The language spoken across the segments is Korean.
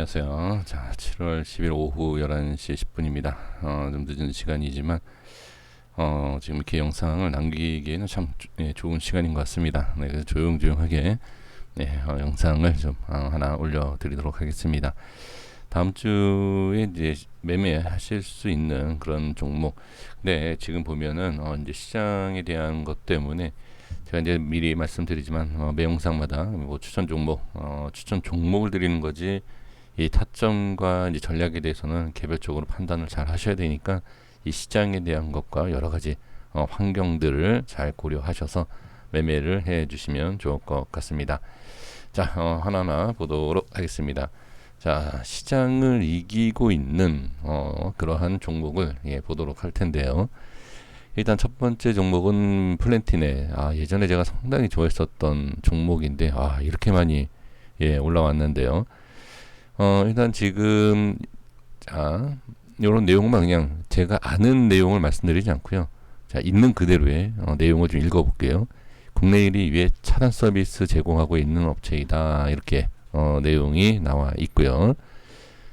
안녕하세요. 자, 7월 10일 오후 11시 10분입니다. 좀 늦은 시간이지만, 지금 이렇게 영상을 남기기에는 참 좋은 시간인 것 같습니다. 네, 그래서 조용조용하게, 영상을 좀, 하나 올려드리도록 하겠습니다. 다음 주에 이제 매매하실 수 있는 그런 종목. 근데 지금 보면은, 이제 시장에 대한 것 때문에 제가 이제 미리 말씀드리지만, 매 영상마다 뭐 추천 종목, 추천 종목을 드리는 거지, 이 타점과 이제 전략에 대해서는 개별적으로 판단을 잘 하셔야 되니까 이 시장에 대한 것과 여러 가지 환경들을 잘 고려하셔서 매매를 해 주시면 좋을 것 같습니다. 자, 하나하나 보도록 하겠습니다. 자, 시장을 이기고 있는 그러한 종목을 보도록 할 텐데요. 일단 첫 번째 종목은 플랜티네. 예전에 제가 상당히 좋아했었던 종목인데 이렇게 많이 올라왔는데요. 일단 지금 자, 이런 내용만 그냥 제가 아는 내용을 말씀드리지 않고요. 자, 있는 그대로의 내용을 좀 읽어볼게요. 국내 1위 위에 차단 서비스 제공하고 있는 업체이다. 이렇게 내용이 나와 있고요.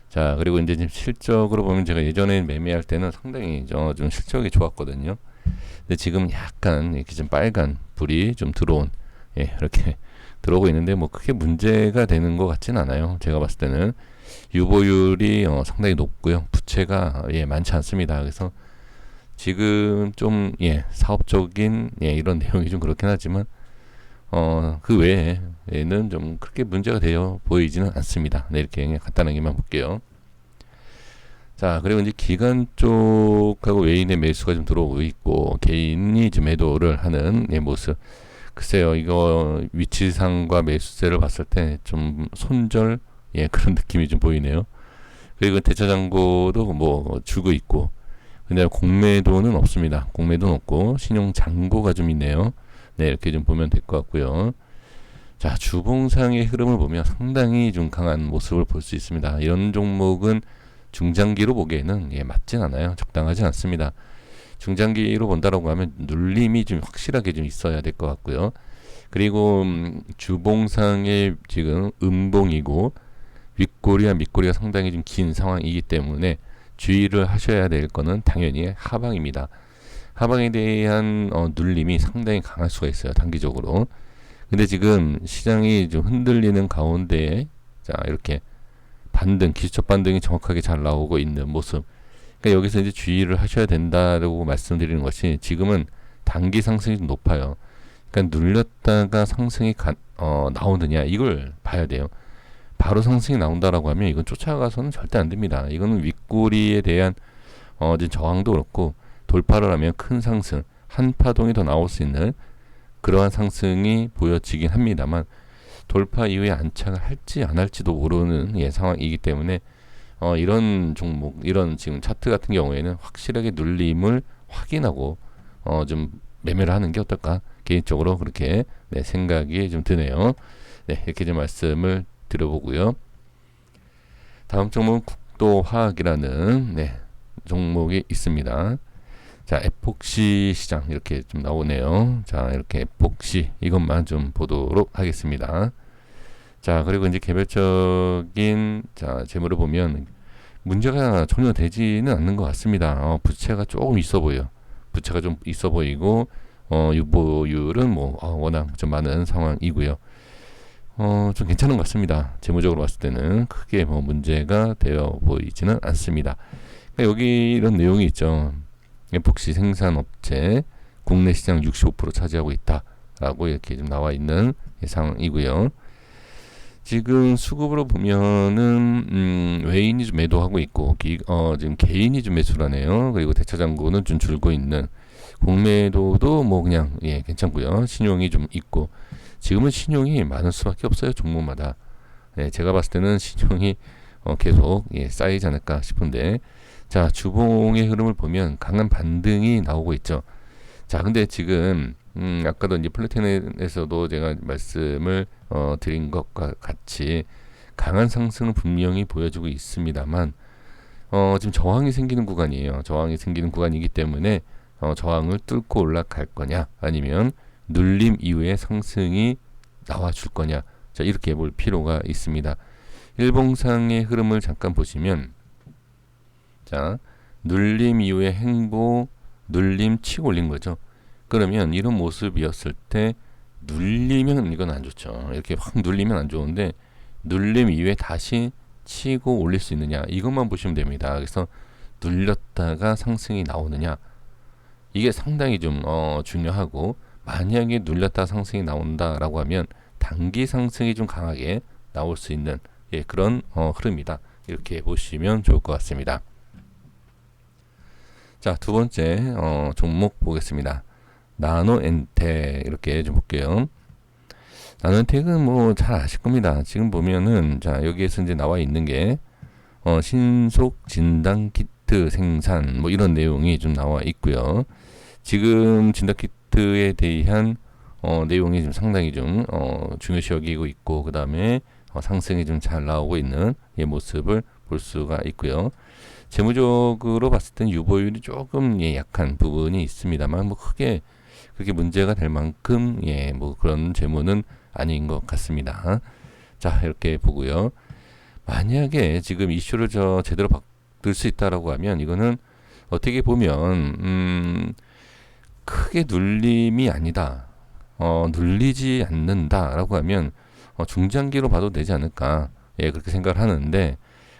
자, 그리고 이제 지금 실적으로 보면 제가 예전에 매매할 때는 상당히 좀 실적이 좋았거든요. 근데 지금 약간 이렇게 좀 빨간 불이 좀 들어온 이렇게 들어오고 있는데 뭐 크게 문제가 되는 것 같진 않아요. 제가 봤을 때는 유보율이 상당히 높고요. 부채가 많지 않습니다. 그래서 지금 좀 사업적인 이런 내용이 좀 그렇긴 하지만 그 외에는 좀 그렇게 문제가 되어 보이지는 않습니다. 네, 이렇게 그냥 간단하게만 볼게요. 자, 그리고 이제 기관 쪽하고 외인의 매수가 좀 들어오고 있고 개인이 좀 매도를 하는 모습. 글쎄요, 이거 위치상과 매수세를 봤을 때 좀 손절 그런 느낌이 좀 보이네요. 그리고 대차장고도 뭐 주고 있고, 근데 공매도는 없습니다. 공매도는 없고 신용 잔고가 좀 있네요. 네, 이렇게 좀 보면 될 것 같고요. 자, 주봉상의 흐름을 보면 상당히 좀 강한 모습을 볼 수 있습니다. 이런 종목은 중장기로 보기에는 맞진 않아요. 적당하진 않습니다. 중장기로 본다라고 하면 눌림이 좀 확실하게 좀 있어야 될 것 같고요. 그리고 주봉상의 지금 음봉이고 윗꼬리와 밑꼬리가 상당히 좀 긴 상황이기 때문에 주의를 하셔야 될 거는 당연히 하방입니다. 하방에 대한 눌림이 상당히 강할 수가 있어요. 단기적으로. 근데 지금 시장이 좀 흔들리는 가운데에 자, 이렇게 반등, 기술적 반등이 정확하게 잘 나오고 있는 모습. 그러니까 여기서 이제 주의를 하셔야 된다고 말씀드리는 것이 지금은 단기 상승이 좀 높아요. 그러니까 눌렸다가 상승이 나오느냐 이걸 봐야 돼요. 바로 상승이 나온다라고 하면 이건 쫓아가서는 절대 안 됩니다. 이거는 윗꼬리에 대한 저항도 그렇고 돌파를 하면 큰 상승, 한 파동이 더 나올 수 있는 그러한 상승이 보여지긴 합니다만 돌파 이후에 안착을 할지 안 할지도 모르는 상황이기 때문에 이런 종목, 이런 지금 차트 같은 경우에는 확실하게 눌림을 확인하고 좀 매매를 하는 게 어떨까 개인적으로 그렇게 생각이 좀 드네요. 네, 이렇게 좀 말씀을 드려보고요. 다음 종목은 국도화학이라는 종목이 있습니다. 자, 에폭시 시장 이렇게 좀 나오네요. 자, 이렇게 에폭시 이것만 좀 보도록 하겠습니다. 자, 그리고 이제 개별적인 재물을 보면 문제가 전혀 되지는 않는 것 같습니다. 부채가 조금 있어 보여. 부채가 좀 있어 보이고 유보율은 뭐 워낙 좀 많은 상황이고요. 좀 괜찮은 것 같습니다. 재무적으로 봤을 때는 크게 뭐 문제가 되어 보이지는 않습니다. 그러니까 여기 이런 내용이 있죠. 에폭시 생산업체 국내 시장 65% 차지하고 있다라고 이렇게 좀 나와 있는 상황이고요. 지금 수급으로 보면은 외인이 좀 매도하고 있고 지금 개인이 좀 매수를 하네요. 그리고 대차장고는 좀 줄고 있는 공매도도 뭐 그냥 괜찮고요. 신용이 좀 있고 지금은 신용이 많을 수밖에 없어요. 종목마다. 제가 봤을 때는 신용이 계속 쌓이지 않을까 싶은데 자, 주봉의 흐름을 보면 강한 반등이 나오고 있죠. 자, 근데 지금 아까도 이제 플래티넘에서도 제가 말씀을 드린 것과 같이 강한 상승은 분명히 보여주고 있습니다만 지금 저항이 생기는 구간이에요. 저항이 생기는 구간이기 때문에 저항을 뚫고 올라갈 거냐 아니면 눌림 이후에 상승이 나와 줄 거냐 자, 이렇게 볼 필요가 있습니다. 일봉상의 흐름을 잠깐 보시면, 자, 눌림 이후에 행보, 눌림 치고 올린 거죠. 그러면 이런 모습이었을 때 눌리면 이건 안 좋죠. 이렇게 확 눌리면 안 좋은데, 눌림 이후에 다시 치고 올릴 수 있느냐, 이것만 보시면 됩니다. 그래서 눌렸다가 상승이 나오느냐, 이게 상당히 좀 중요하고, 만약에 눌렸다 상승이 나온다라고 하면 단기 상승이 좀 강하게 나올 수 있는 그런 흐름이다. 이렇게 보시면 좋을 것 같습니다. 자, 두 번째 종목 보겠습니다. 나노엔텍 이렇게 좀 볼게요. 나노엔텍은 뭐 잘 아실 겁니다. 지금 보면은, 자, 여기에서 이제 나와 있는 게 신속 진단 키트 생산 뭐 이런 내용이 좀 나와 있고요. 지금 진단 키트에 대한 내용이 좀 상당히 좀 중요시 여기고 있고, 그 다음에 상승이 좀 잘 나오고 있는 모습을 볼 수가 있고요. 재무적으로 봤을 땐 유보율이 조금 약한 부분이 있습니다만, 뭐 크게 그게 문제가 될 만큼 뭐 그런 재무는 아닌 것 같습니다. 자, 이렇게 보고요. 만약에 지금 이슈를 제대로 바꿀 수 있다라고 하면, 이거는 어떻게 보면 크게 눌림이 아니다, 눌리지 않는다라고 하면 중장기로 봐도 되지 않을까, 그렇게 생각을 하는데,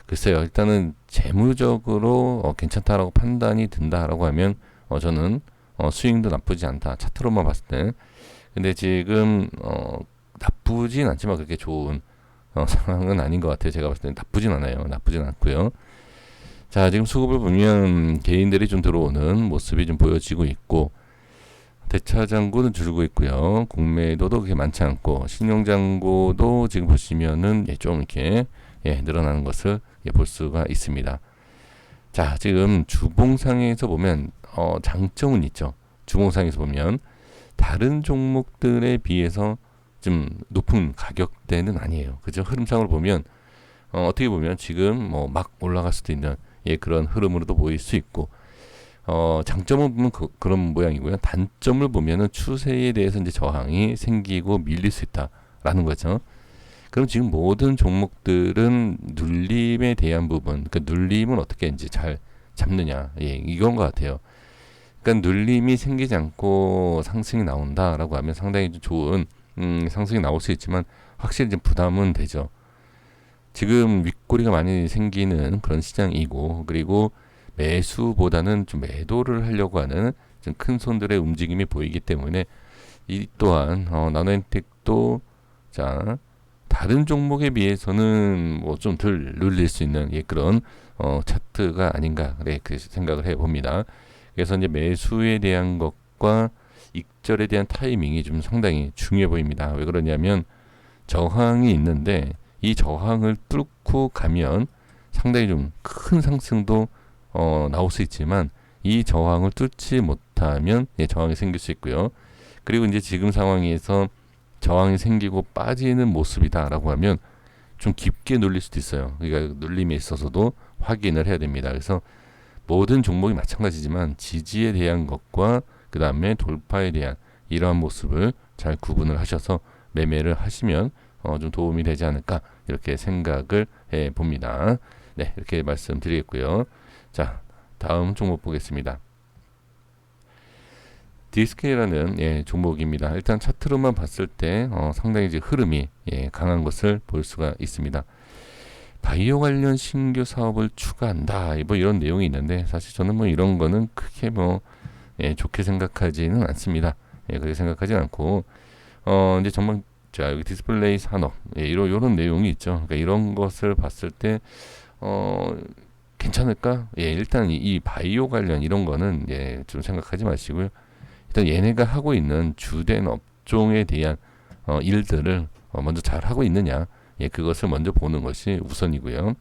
글쎄요, 일단은 재무적으로 괜찮다라고 판단이 든다라고 하면 저는 스윙도 나쁘지 않다, 차트로만 봤을 때. 근데 지금 나쁘진 않지만 그렇게 좋은 상황은 아닌 것 같아요. 제가 봤을 때 나쁘진 않아요. 나쁘진 않고요. 자, 지금 수급을 보면 개인들이 좀 들어오는 모습이 좀 보여지고 있고, 대차장고는 줄고 있고요. 공매도도 그렇게 많지 않고, 신용장고도 지금 보시면은 좀 이렇게 늘어나는 것을 볼 수가 있습니다. 자, 지금 주봉상에서 보면 장점은 있죠. 주봉상에서 보면 다른 종목들에 비해서 좀 높은 가격대는 아니에요. 그죠? 흐름상으로 보면 어떻게 보면 지금 뭐 막 올라갈 수도 있는 그런 흐름으로도 보일 수 있고, 장점을 보면 그런 모양이고요. 단점을 보면은 추세에 대해서 이제 저항이 생기고 밀릴 수 있다라는 거죠. 그럼 지금 모든 종목들은 눌림에 대한 부분, 그러니까 눌림은 어떻게 이제 잘 잡느냐, 이건 것 같아요. 그러니까 눌림이 생기지 않고 상승이 나온다라고 하면 상당히 좋은 상승이 나올 수 있지만, 확실히 좀 부담은 되죠. 지금 윗꼬리가 많이 생기는 그런 시장이고, 그리고 매수보다는 좀 매도를 하려고 하는 좀 큰 손들의 움직임이 보이기 때문에, 이 또한 나노엔텍도 자, 다른 종목에 비해서는 뭐 좀 덜 눌릴 수 있는 그런 차트가 아닌가, 그 생각을 해봅니다. 그래서 이제 매수에 대한 것과 익절에 대한 타이밍이 좀 상당히 중요해 보입니다. 왜 그러냐면, 저항이 있는데 이 저항을 뚫고 가면 상당히 좀 큰 상승도 나올 수 있지만, 이 저항을 뚫지 못하면 저항이 생길 수 있고요. 그리고 이제 지금 상황에서 저항이 생기고 빠지는 모습이다라고 하면 좀 깊게 눌릴 수도 있어요. 그러니까 눌림에 있어서도 확인을 해야 됩니다. 그래서 모든 종목이 마찬가지지만 지지에 대한 것과 그 다음에 돌파에 대한 이러한 모습을 잘 구분을 하셔서 매매를 하시면 좀 도움이 되지 않을까, 이렇게 생각을 해 봅니다. 네, 이렇게 말씀드리겠고요. 자, 다음 종목 보겠습니다. 디스케라는 종목입니다. 일단 차트로만 봤을 때 상당히 이제 흐름이 강한 것을 볼 수가 있습니다. 바이오 관련 신규 사업을 추가한다, 뭐 이런 내용이 있는데, 사실 저는 뭐 이런 거는 크게 뭐 좋게 생각하지는 않습니다. 그렇게 생각하지 않고, 이제 정말, 자, 여기 디스플레이 산업 이런 내용이 있죠. 그러니까 이런 것을 봤을 때 괜찮을까? 일단 이 바이오 관련 이런 거는 좀 생각하지 마시고요. 일단 얘네가 하고 있는 주된 업종에 대한 일들을 먼저 잘 하고 있느냐, 그것을 먼저 보는 것이 우선이고요.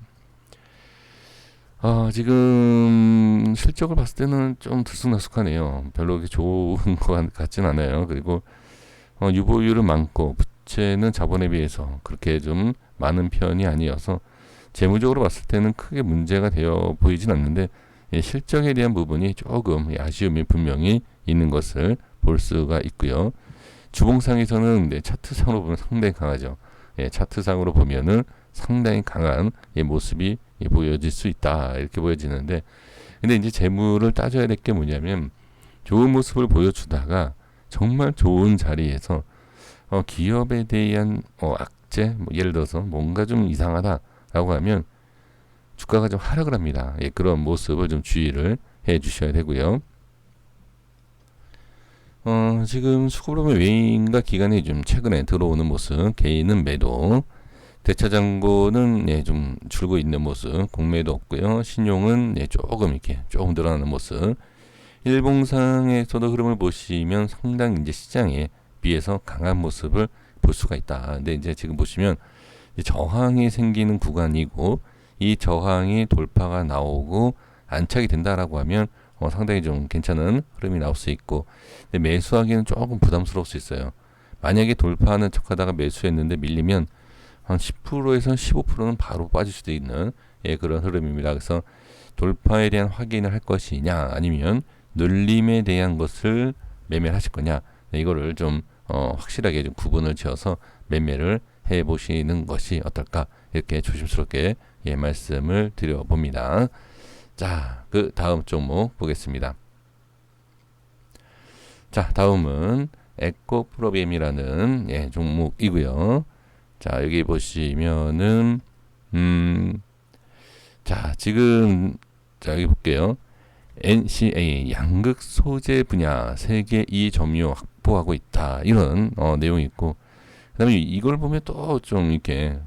지금 실적을 봤을 때는 좀 들쑥날쑥하네요. 별로 그렇게 좋은 것 같지는 않아요. 그리고 유보율은 많고, 부채는 자본에 비해서 그렇게 좀 많은 편이 아니어서 재무적으로 봤을 때는 크게 문제가 되어 보이진 않는데, 실적에 대한 부분이 조금 아쉬움이 분명히 있는 것을 볼 수가 있고요. 주봉상에서는 차트상으로 보면 상당히 강하죠. 차트상으로 보면은 상당히 강한 모습이 보여질 수 있다 이렇게 보여지는데, 근데 이제 재물을 따져야 될 게 뭐냐면 좋은 모습을 보여주다가 정말 좋은 자리에서 기업에 대한 악재, 뭐 예를 들어서 뭔가 좀 이상하다라고 하면 주가가 좀 하락을 합니다. 그런 모습을 좀 주의를 해 주셔야 되고요. 지금 수급으로면 외인과 기관이 좀 최근에 들어오는 모습, 개인은 매도, 대차장고는 좀 줄고 있는 모습, 공매도 없고요. 신용은 조금 이렇게 조금 늘어나는 모습. 일봉상에서도 흐름을 보시면 상당히 이제 시장에 비해서 강한 모습을 볼 수가 있다. 근데 이제 지금 보시면 저항이 생기는 구간이고, 이 저항이 돌파가 나오고 안착이 된다라고 하면 상당히 좀 괜찮은 흐름이 나올 수 있고, 근데 매수하기는 조금 부담스러울 수 있어요. 만약에 돌파하는 척하다가 매수했는데 밀리면 한 10%에서 15%는 바로 빠질 수도 있는 그런 흐름입니다. 그래서 돌파에 대한 확인을 할 것이냐, 아니면 눌림에 대한 것을 매매를 하실 거냐, 이거를 좀 확실하게 좀 구분을 지어서 매매를 해 보시는 것이 어떨까, 이렇게 조심스럽게 말씀을 드려봅니다. 자, 그 다음 종목 보겠습니다. 자, 다음은 에코프로비엠이라는 종목이고요. 자, 여기 보시면은 자, 지금 여기 볼게요. NCA 양극 소재 분야 세계 2 점유율 확보하고 있다, 이런 내용이 있고, 그다음에 이걸 보면 또 좀 이렇게,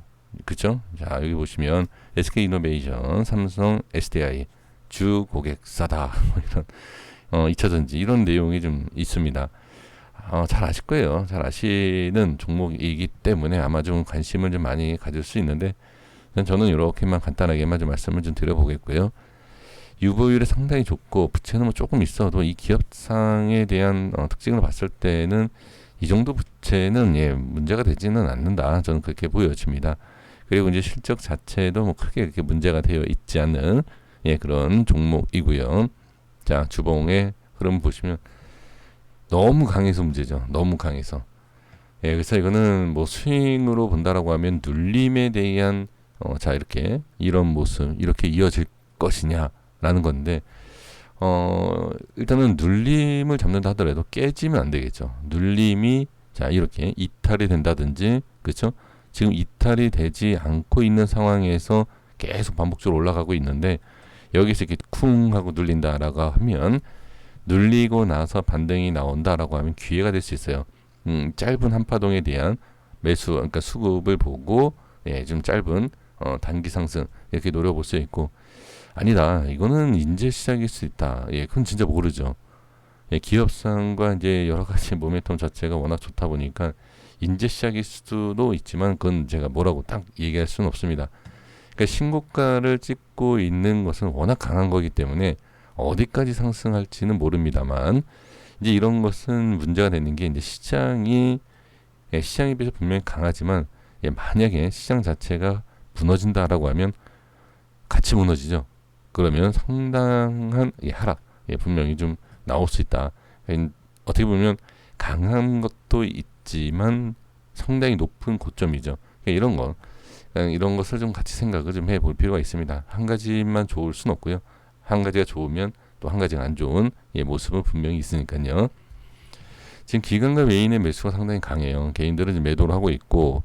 그쵸? 자, 여기 보시면 SK이노베이션, 삼성, SDI 주 고객사다, 이런 2차전지 이런 내용이 좀 있습니다. 잘 아실 거예요. 잘 아시는 종목이기 때문에 아마 좀 관심을 좀 많이 가질 수 있는데, 저는 이렇게만 간단하게만 좀 말씀을 좀 드려보겠고요. 유보율이 상당히 좋고 부채는 뭐 조금 있어도 이 기업상에 대한 특징을 봤을 때는 이 정도 부채는 문제가 되지는 않는다, 저는 그렇게 보여집니다. 그리고 이제 실적 자체도 뭐 크게 그렇게 문제가 되어 있지 않는 그런 종목이고요. 자, 주봉의 흐름 보시면 너무 강해서 문제죠. 너무 강해서. 그래서 이거는 뭐 스윙으로 본다라고 하면 눌림에 대한 자, 이렇게 이런 모습 이렇게 이어질 것이냐라는 건데, 일단은 눌림을 잡는다 하더라도 깨지면 안 되겠죠. 눌림이 자, 이렇게 이탈이 된다든지, 그렇죠? 지금 이탈이 되지 않고 있는 상황에서 계속 반복적으로 올라가고 있는데, 여기서 이렇게 쿵 하고 눌린다라고 하면, 눌리고 나서 반등이 나온다라고 하면 기회가 될 수 있어요. 짧은 한파동에 대한 매수, 그러니까 수급을 보고 좀 짧은 단기 상승 이렇게 노려볼 수 있고, 아니다, 이거는 이제 시작일 수 있다, 그건 진짜 모르죠. 기업상과 이제 여러 가지 모멘텀 자체가 워낙 좋다 보니까 이제 시작일 수도 있지만, 그건 제가 뭐라고 딱 얘기할 수는 없습니다. 그러니까 신고가를 찍고 있는 것은 워낙 강한 거기 때문에 어디까지 상승할지는 모릅니다만, 이제 이런 것은 문제가 되는 게, 이제 시장에 비해서 분명히 강하지만 만약에 시장 자체가 무너진다라고 하면 같이 무너지죠. 그러면 상당한 하락 분명히 좀 나올 수 있다. 어떻게 보면 강한 것도 있지만 상당히 높은 고점이죠. 이런 거, 이런 것을 좀 같이 생각을 좀 해볼 필요가 있습니다. 한 가지만 좋을 순 없고요. 한 가지가 좋으면 또 한 가지가 안 좋은 모습은 분명히 있으니까요. 지금 기관과 외인의 매수가 상당히 강해요. 개인들은 이제 매도를 하고 있고,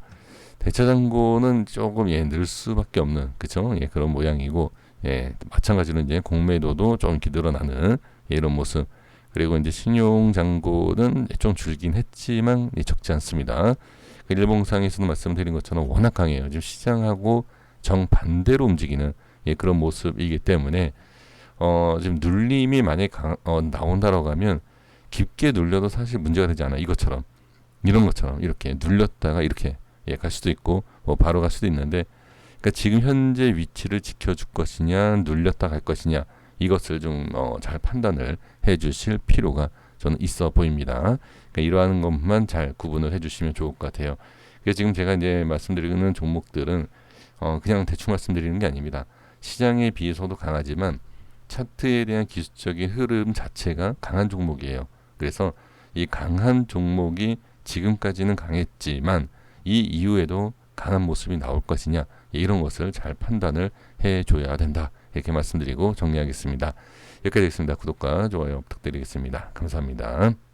대차장고는 조금 늘 수밖에 없는, 그쵸? 그런 모양이고, 마찬가지로 이제 공매도도 좀 이렇게 늘어나는 이런 모습. 그리고 이제 신용장고는 좀 줄긴 했지만 적지 않습니다. 일봉상에서도 말씀드린 것처럼 워낙 강해요. 지금 시장하고 정반대로 움직이는 그런 모습이기 때문에 지금 눌림이 만약에 나온다라고 하면 깊게 눌려도 사실 문제가 되지 않아. 이것처럼, 이런 것처럼 이렇게 눌렸다가 이렇게 갈 수도 있고, 뭐 바로 갈 수도 있는데, 그러니까 지금 현재 위치를 지켜줄 것이냐, 눌렸다 갈 것이냐, 이것을 좀 잘 판단을 해주실 필요가 저는 있어 보입니다. 그러니까 이러한 것만 잘 구분을 해주시면 좋을 것 같아요. 그래서 지금 제가 이제 말씀드리는 종목들은 그냥 대충 말씀드리는 게 아닙니다. 시장에 비해서도 강하지만 차트에 대한 기술적인 흐름 자체가 강한 종목이에요. 그래서 이 강한 종목이 지금까지는 강했지만 이 이후에도 강한 모습이 나올 것이냐, 이런 것을 잘 판단을 해줘야 된다. 이렇게 말씀드리고 정리하겠습니다. 여기까지 하겠습니다. 구독과 좋아요 부탁드리겠습니다. 감사합니다.